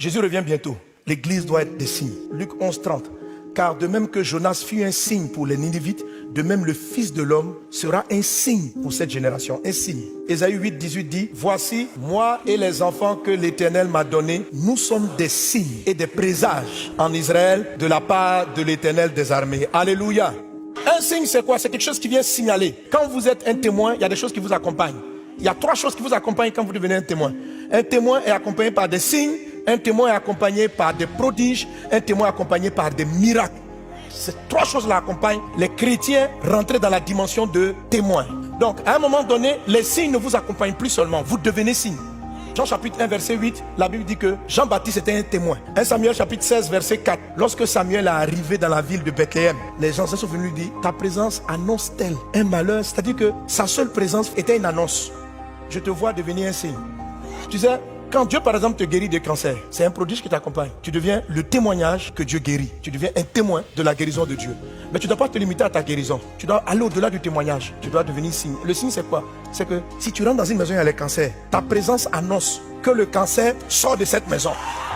Jésus revient bientôt. L'église doit être des signes. Luc 11, 30. Car de même que Jonas fut un signe pour les Ninivites, de même le Fils de l'homme sera un signe pour cette génération. Un signe. Ésaïe 8, 18 dit, voici, moi et les enfants que l'Éternel m'a donnés, nous sommes des signes et des présages en Israël de la part de l'Éternel des armées. Alléluia. Un signe, c'est quoi? C'est quelque chose qui vient signaler. Quand vous êtes un témoin, il y a des choses qui vous accompagnent. Il y a 3 choses qui vous accompagnent quand vous devenez un témoin. Un témoin est accompagné par des signes, un témoin est accompagné par des prodiges, un témoin est accompagné par des miracles. Ces 3 choses-là accompagnent les chrétiens rentrés dans la dimension de témoin. Donc, à un moment donné, les signes ne vous accompagnent plus seulement, vous devenez signe. Jean chapitre 1 verset 8, la Bible dit que Jean-Baptiste était un témoin. 1 Samuel chapitre 16 verset 4, lorsque Samuel est arrivé dans la ville de Bethléem, les gens sont venus lui dire, ta présence annonce-t-elle un malheur? C'est-à-dire que sa seule présence était une annonce. Je te vois devenir un signe. Tu sais, quand Dieu par exemple te guérit de cancer, c'est un prodige qui t'accompagne. Tu deviens le témoignage que Dieu guérit. Tu deviens un témoin de la guérison de Dieu. Mais tu ne dois pas te limiter à ta guérison. Tu dois aller au-delà du témoignage. Tu dois devenir signe. Le signe c'est quoi? C'est que si tu rentres dans une maison et il y a le cancer, ta présence annonce que le cancer sort de cette maison.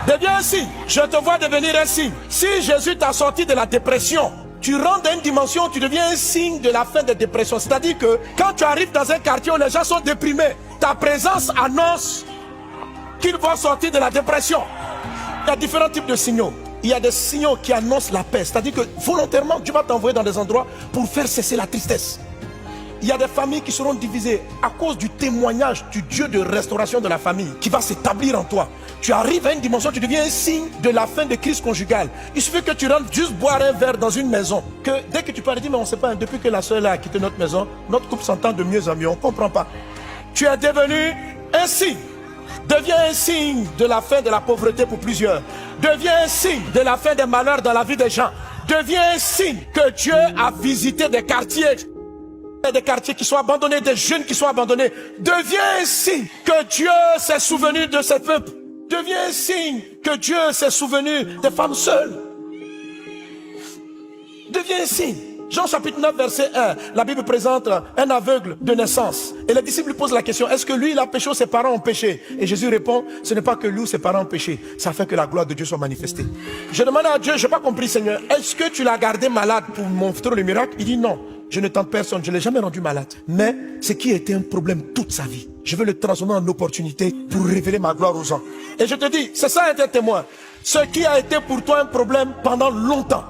Deviens un signe. Je te vois devenir un signe. Si Jésus t'a sorti de la dépression, tu rentres dans une dimension, tu deviens un signe de la fin des dépressions. C'est-à-dire que quand tu arrives dans un quartier où les gens sont déprimés, ta présence annonce qu'ils vont sortir de la dépression. Il y a différents types de signaux. Il y a des signaux qui annoncent la paix. C'est-à-dire que volontairement, Dieu va t'envoyer dans des endroits pour faire cesser la tristesse. Il y a des familles qui seront divisées à cause du témoignage du Dieu de restauration de la famille qui va s'établir en toi. Tu arrives à une dimension, tu deviens un signe de la fin de crise conjugale. Il suffit que tu rentres juste boire un verre dans une maison. Que dès que tu parles, dis mais on ne sait pas, depuis que la soeur a quitté notre maison, notre couple s'entend de mieux en mieux, on ne comprend pas. Tu es devenu un signe. Deviens un signe de la fin de la pauvreté pour plusieurs. Deviens un signe de la fin des malheurs dans la vie des gens. Deviens un signe que Dieu a visité des quartiers qui sont abandonnés, des jeunes qui sont abandonnés. Deviens un signe que Dieu s'est souvenu de ses peuples. Deviens un signe que Dieu s'est souvenu des femmes seules. Deviens un signe. Jean chapitre 9 verset 1, la Bible présente un aveugle de naissance. Et les disciples lui posent la question, est-ce que lui il a péché ou ses parents ont péché? Et Jésus répond, ce n'est pas que lui ou ses parents ont péché, ça fait que la gloire de Dieu soit manifestée. Je demande à Dieu, je n'ai pas compris Seigneur, est-ce que tu l'as gardé malade pour montrer le miracle? Il dit non, je ne tente personne, je ne l'ai jamais rendu malade. Mais ce qui a été un problème toute sa vie, je veux le transformer en opportunité pour révéler ma gloire aux gens. Et je te dis, c'est ça être témoin. Ce qui a été pour toi un problème pendant longtemps,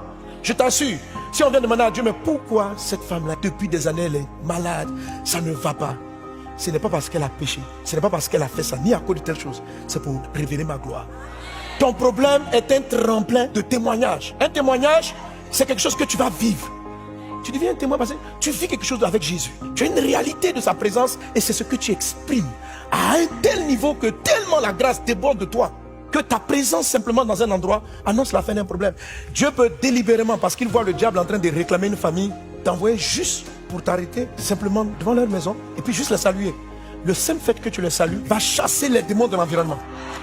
je t'assure. Si on vient demander à Dieu, mais pourquoi cette femme-là, depuis des années, elle est malade, ça ne va pas. Ce n'est pas parce qu'elle a péché, ce n'est pas parce qu'elle a fait ça, ni à cause de telle chose. C'est pour révéler ma gloire. Ton problème est un tremplin de témoignage. Un témoignage, c'est quelque chose que tu vas vivre. Tu deviens un témoin parce que tu vis quelque chose avec Jésus. Tu as une réalité de sa présence et c'est ce que tu exprimes à un tel niveau que tellement la grâce déborde de toi. Que ta présence simplement dans un endroit annonce la fin d'un problème. Dieu peut délibérément, parce qu'il voit le diable en train de réclamer une famille, t'envoyer juste pour t'arrêter simplement devant leur maison et puis juste les saluer. Le simple fait que tu les salues va chasser les démons de l'environnement.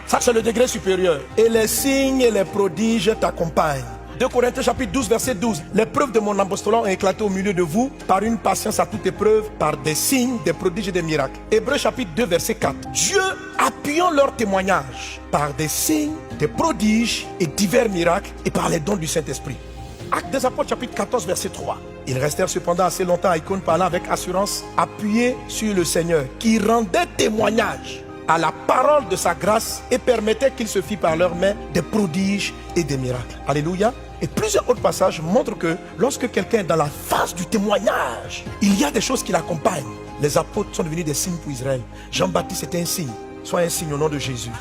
Ça c'est le degré supérieur. Et les signes et les prodiges t'accompagnent. 2 Corinthiens chapitre 12 verset 12. Les preuves de mon apostolat ont éclaté au milieu de vous par une patience à toute épreuve, par des signes, des prodiges et des miracles. Hébreux chapitre 2 verset 4. Dieu appuyant leur témoignage par des signes, des prodiges et divers miracles et par les dons du Saint-Esprit. Actes des Apôtres chapitre 14 verset 3. Ils restèrent cependant assez longtemps à Icône parlant avec assurance, appuyés sur le Seigneur qui rendait témoignage à la parole de sa grâce et permettait qu'il se fît par leurs mains des prodiges et des miracles. Alléluia. Et plusieurs autres passages montrent que lorsque quelqu'un est dans la phase du témoignage, il y a des choses qui l'accompagnent. Les apôtres sont devenus des signes pour Israël. Jean-Baptiste était un signe. Sois un signe au nom de Jésus.